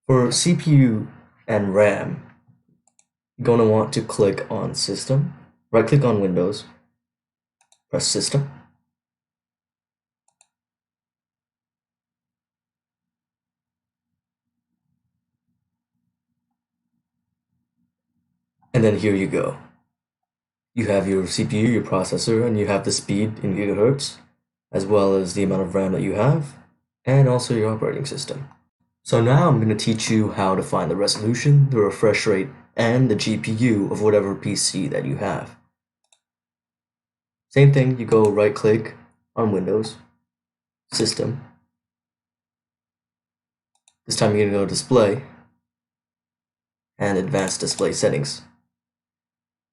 For CPU and RAM, you're going to want to click on System, right click on Windows, press System, and then here you go. You have your CPU, your processor, and you have the speed in gigahertz, as well as the amount of RAM that you have, and also your operating system. So now I'm going to teach you how to find the resolution, the refresh rate, and the GPU of whatever PC that you have. Same thing, you go right click on Windows, System. This time you're going to go Display, and Advanced Display Settings.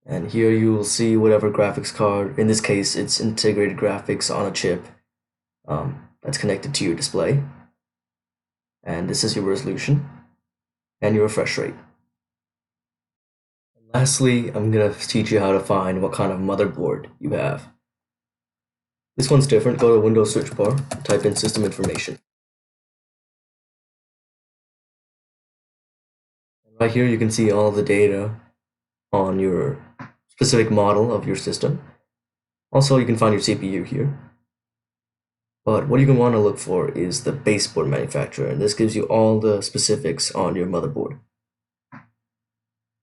And here you will see whatever graphics card, in this case it's integrated graphics on a chip that's connected to your display. And this is your resolution and your refresh rate. Lastly, I'm going to teach you how to find what kind of motherboard you have. This one's different. Go to Windows search bar, type in system information. Right here you can see all the data on your specific model of your system. Also, you can find your CPU here. But what you can want to look for is the baseboard manufacturer, and this gives you all the specifics on your motherboard.